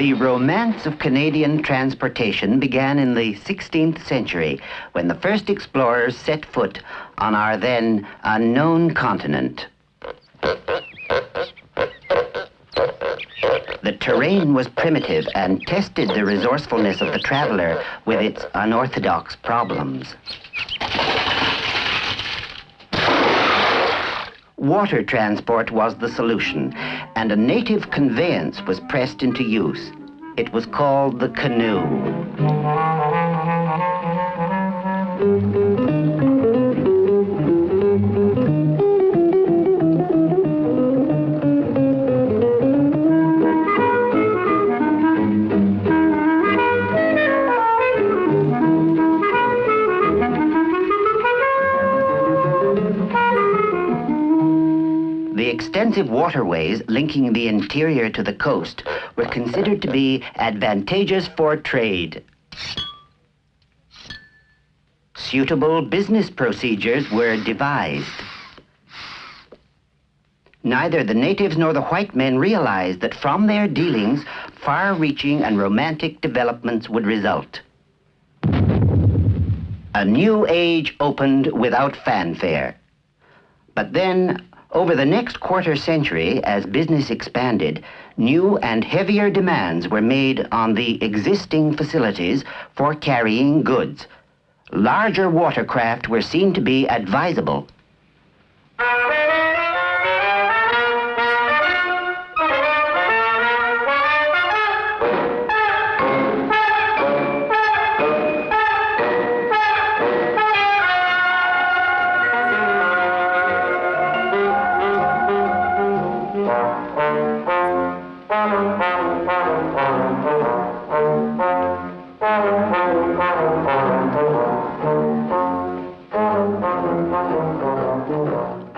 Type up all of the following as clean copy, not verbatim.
The romance of Canadian transportation began in the 16th century when the first explorers set foot on our then unknown continent. The terrain was primitive and tested the resourcefulness of the traveler with its unorthodox problems. Water transport was the solution, and a native conveyance was pressed into use. It was called the canoe. The extensive waterways linking the interior to the coast were considered to be advantageous for trade. Suitable business procedures were devised. Neither the natives nor the white men realized that from their dealings, far-reaching and romantic developments would result. A new age opened without fanfare. But then, over the next quarter century, as business expanded, new and heavier demands were made on the existing facilities for carrying goods. Larger watercraft were seen to be advisable.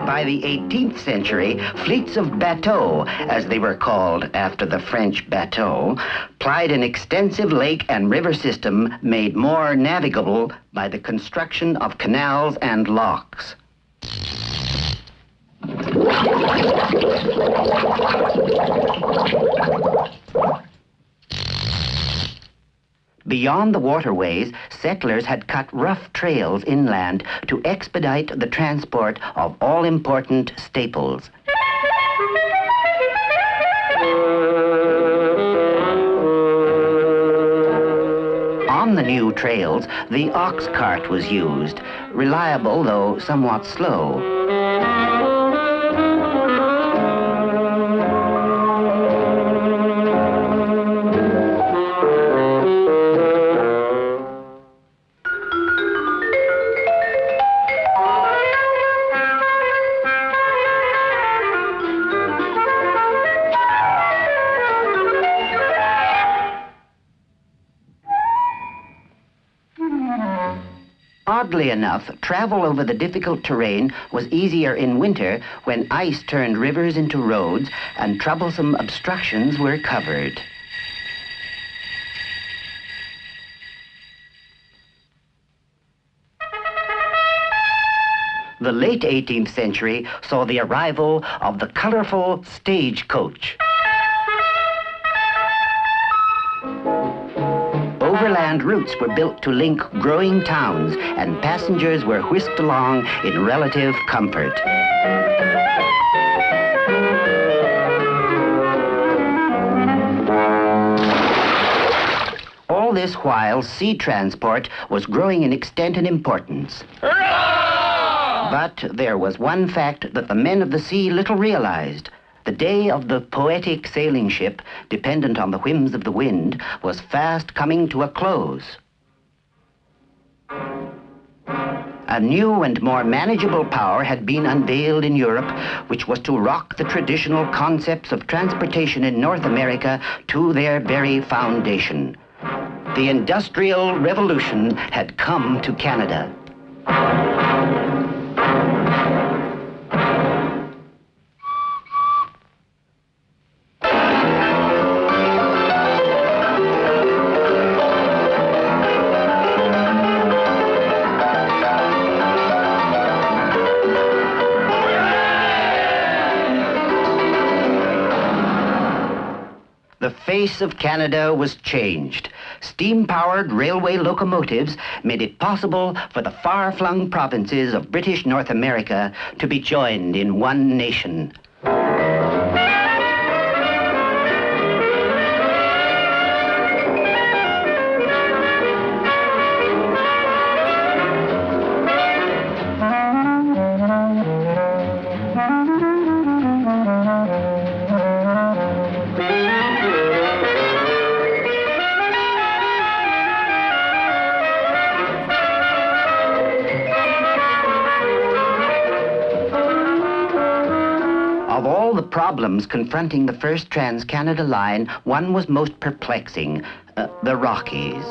By the 18th century, fleets of bateaux, as they were called after the French bateau, plied an extensive lake and river system made more navigable by the construction of canals and locks. Beyond the waterways, settlers had cut rough trails inland to expedite the transport of all-important staples. On the new trails, the ox cart was used, reliable though somewhat slow. Oddly enough, travel over the difficult terrain was easier in winter when ice turned rivers into roads and troublesome obstructions were covered. The late 18th century saw the arrival of the colorful stagecoach. Overland routes were built to link growing towns, and passengers were whisked along in relative comfort. All this while, sea transport was growing in extent and importance. But there was one fact that the men of the sea little realized. The day of the poetic sailing ship, dependent on the whims of the wind, was fast coming to a close. A new and more manageable power had been unveiled in Europe, which was to rock the traditional concepts of transportation in North America to their very foundation. The Industrial Revolution had come to Canada. The face of Canada was changed. Steam-powered railway locomotives made it possible for the far-flung provinces of British North America to be joined in one nation. Of all the problems confronting the first Trans-Canada line, one was most perplexing, the Rockies.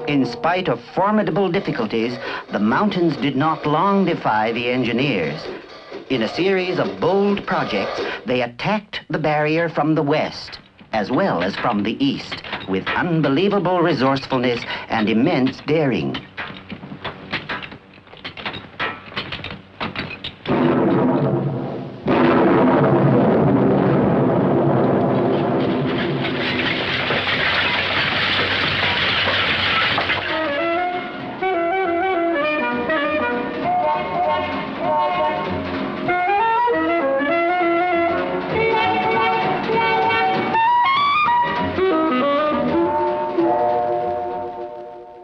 In spite of formidable difficulties, the mountains did not long defy the engineers. In a series of bold projects, they attacked the barrier from the west, as well as from the east, with unbelievable resourcefulness and immense daring.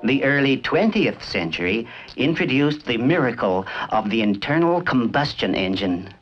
The early 20th century introduced the miracle of the internal combustion engine.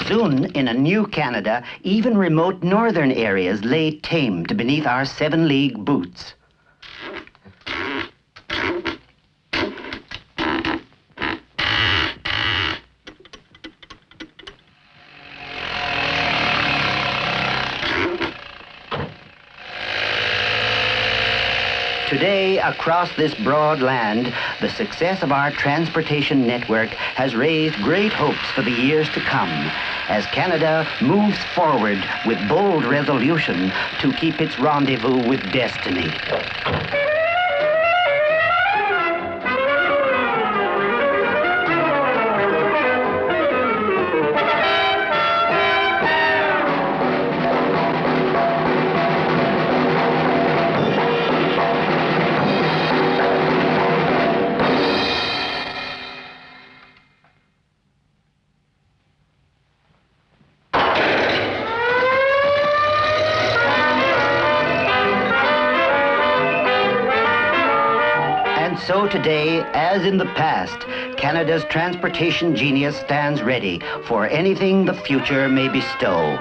Soon, in a new Canada, even remote northern areas lay tamed beneath our 7-league boots. Today, across this broad land, the success of our transportation network has raised great hopes for the years to come, as Canada moves forward with bold resolution to keep its rendezvous with destiny. So today, as in the past, Canada's transportation genius stands ready for anything the future may bestow.